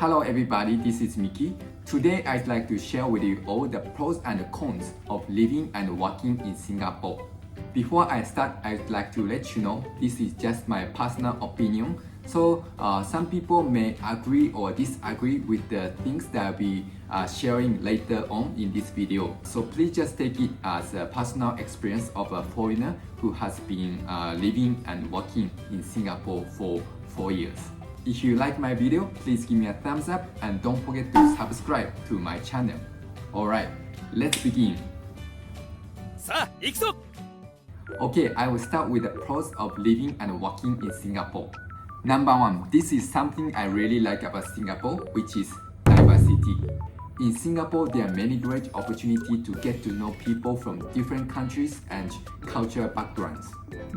Hello everybody, this is Mickey. Today I'd like to share with you all the pros and cons of living and working in Singapore. Before I start, I'd like to let you know this is just my personal opinion. So some people may agree or disagree with the things that I'll be sharing later on in this video. So please just take it as a personal experience of a foreigner who has been living and working in Singapore for 4 years. If you like my video, please give me a thumbs up and don't forget to subscribe to my channel. Alright, let's begin. Okay, I will start with the pros of living and working in Singapore. Number 1, this is something I really like about Singapore, which is diversity. In Singapore, there are many great opportunities to get to know people from different countries and cultural backgrounds.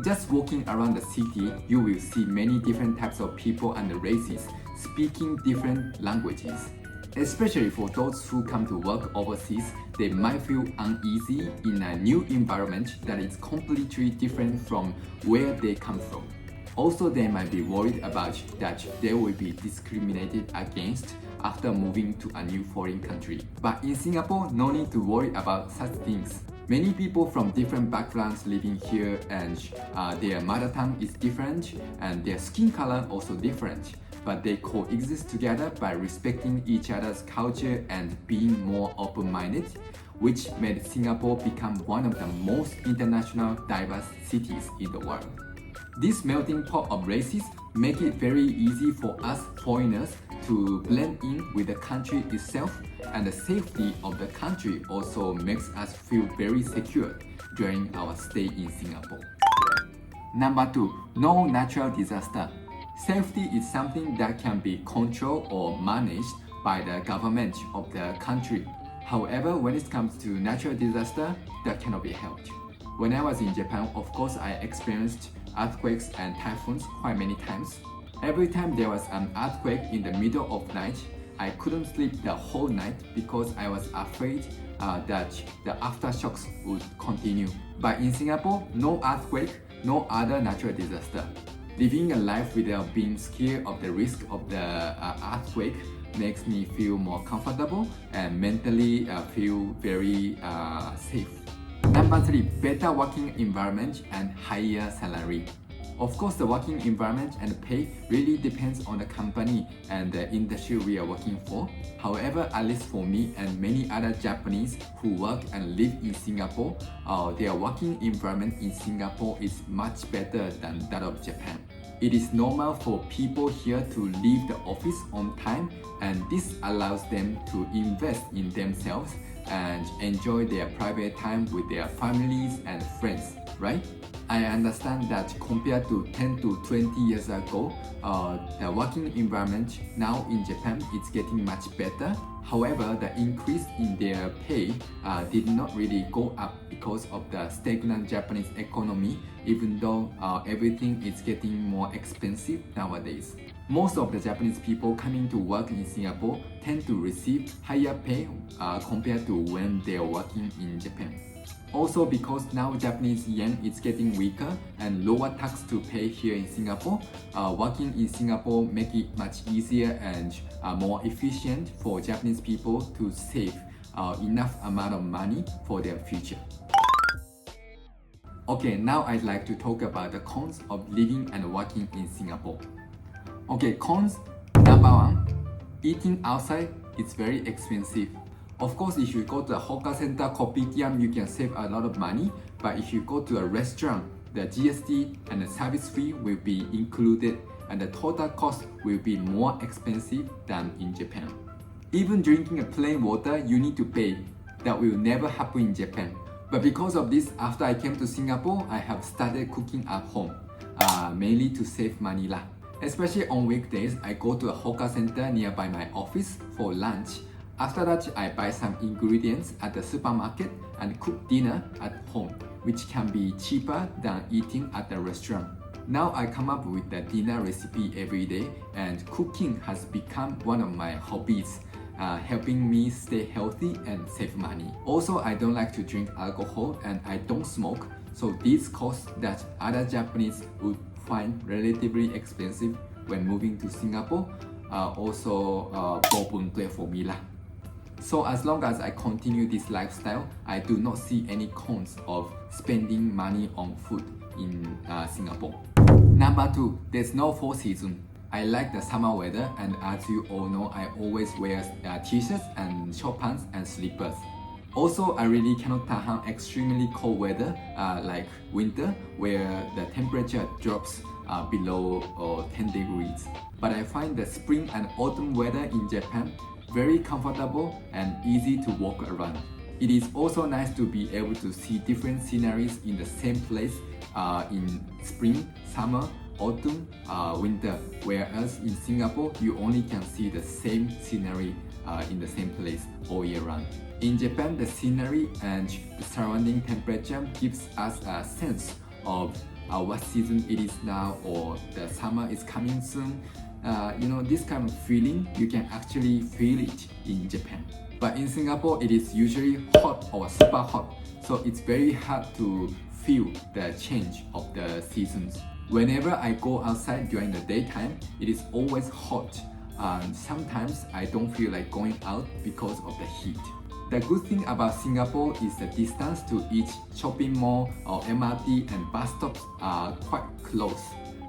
Just walking around the city, you will see many different types of people and races speaking different languages. Especially for those who come to work overseas, they might feel uneasy in a new environment that is completely different from where they come from. Also, they might be worried about that they will be discriminated against after moving to a new foreign country. But in Singapore, no need to worry about such things. Many people from different backgrounds living here and their mother tongue is different and their skin color also different. But they coexist together by respecting each other's culture and being more open-minded, which made Singapore become one of the most international diverse cities in the world. This melting pot of races make it very easy for us foreigners to blend in with the country itself, and the safety of the country also makes us feel very secure during our stay in Singapore. Number 2, no natural disaster. Safety is something that can be controlled or managed by the government of the country. However, when it comes to natural disaster, that cannot be helped. When I was in Japan, of course, I experienced earthquakes and typhoons quite many times. Every time there was an earthquake in the middle of night, I couldn't sleep the whole night because I was afraid that the aftershocks would continue. But in Singapore, no earthquake, no other natural disaster. Living a life without being scared of the risk of the earthquake makes me feel more comfortable and mentally feel very safe. Number 3, better working environment and higher salary. Of course, the working environment and pay really depends on the company and the industry we are working for. However, at least for me and many other Japanese who work and live in Singapore, their working environment in Singapore is much better than that of Japan. It is normal for people here to leave the office on time, and this allows them to invest in themselves and enjoy their private time with their families and friends, right? I understand that compared to 10 to 20 years ago, the working environment now in Japan is getting much better. However, the increase in their pay did not really go up because of the stagnant Japanese economy, even though everything is getting more expensive nowadays. Most of the Japanese people coming to work in Singapore tend to receive higher pay compared to when they are working in Japan. Also, because now Japanese yen is getting weaker and lower tax to pay here in Singapore, working in Singapore make it much easier and more efficient for Japanese people to save enough amount of money for their future. Okay, now I'd like to talk about the cons of living and working in Singapore. Okay, cons. Number 1, eating outside is very expensive. Of course, if you go to a hawker center, kopitiam, you can save a lot of money. But if you go to a restaurant, the GST and the service fee will be included, and the total cost will be more expensive than in Japan. Even drinking a plain water, you need to pay. That will never happen in Japan. But because of this, after I came to Singapore, I have started cooking at home, mainly to save money lah. Especially on weekdays, I go to a hawker center nearby my office for lunch. After that, I buy some ingredients at the supermarket and cook dinner at home, which can be cheaper than eating at the restaurant. Now I come up with the dinner recipe every day, and cooking has become one of my hobbies, helping me stay healthy and save money. Also, I don't like to drink alcohol and I don't smoke, so these costs that other Japanese would find relatively expensive when moving to Singapore also boring for me lah. So as long as I continue this lifestyle, I do not see any cons of spending money on food in Singapore. Number 2, there's no four season. I like the summer weather, and as you all know, I always wear t-shirts and short pants and slippers. Also, I really cannot tahan extremely cold weather like winter, where the temperature drops below 10 degrees. But I find the spring and autumn weather in Japan very comfortable and easy to walk around. It is also nice to be able to see different sceneries in the same place in spring, summer, autumn, winter, whereas in Singapore you only can see the same scenery in the same place all year round. In Japan, the scenery and the surrounding temperature gives us a sense of what season it is now, or the summer is coming soon. This kind of feeling, you can actually feel it in Japan. But in Singapore, it is usually hot or super hot, so it's very hard to feel the change of the seasons. Whenever I go outside during the daytime, it is always hot. Sometimes I don't feel like going out because of the heat. The good thing about Singapore is the distance to each shopping mall or MRT and bus stops are quite close.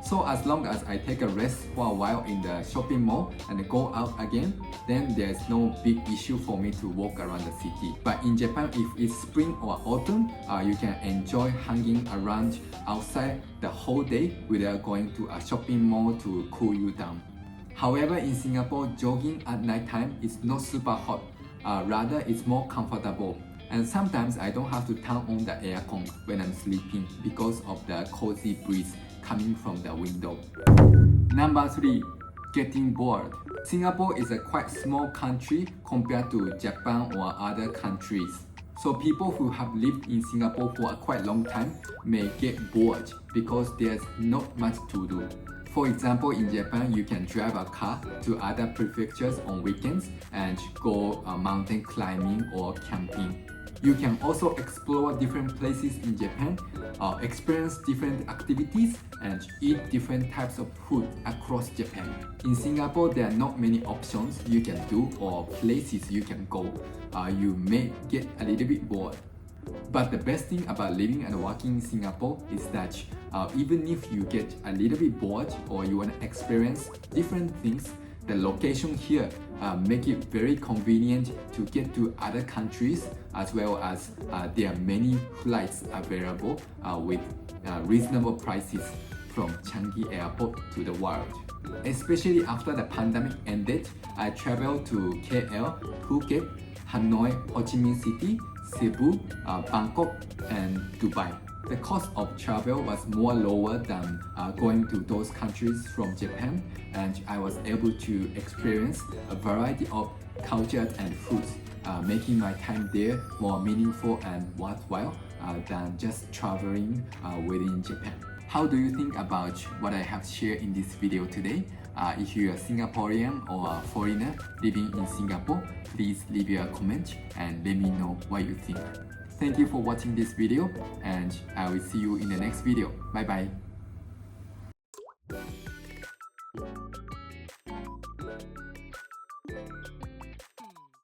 So as long as I take a rest for a while in the shopping mall and go out again, then there's no big issue for me to walk around the city. But in Japan, if it's spring or autumn, you can enjoy hanging around outside the whole day without going to a shopping mall to cool you down. However, in Singapore, jogging at nighttime is not super hot. Rather, it's more comfortable. And sometimes I don't have to turn on the aircon when I'm sleeping because of the cozy breeze coming from the window. Number 3, getting bored. Singapore is a quite small country compared to Japan or other countries. So people who have lived in Singapore for a quite long time may get bored because there's not much to do. For example, in Japan, you can drive a car to other prefectures on weekends and go mountain climbing or camping. You can also explore different places in Japan, experience different activities, and eat different types of food across Japan. In Singapore, there are not many options you can do or places you can go. You may get a little bit bored. But the best thing about living and working in Singapore is that even if you get a little bit bored or you want to experience different things, the location here make it very convenient to get to other countries, as well as there are many flights available with reasonable prices from Changi Airport to the world. Especially after the pandemic ended, I traveled to KL, Phuket, Hanoi, Ho Chi Minh City, Cebu, Bangkok, and Dubai. The cost of travel was more lower than going to those countries from Japan, and I was able to experience a variety of cultures and foods, making my time there more meaningful and worthwhile than just traveling within Japan. How do you think about what I have shared in this video today? If you're a Singaporean or a foreigner living in Singapore, please leave your comment and let me know what you think. Thank you for watching this video, and I will see you in the next video. Bye bye.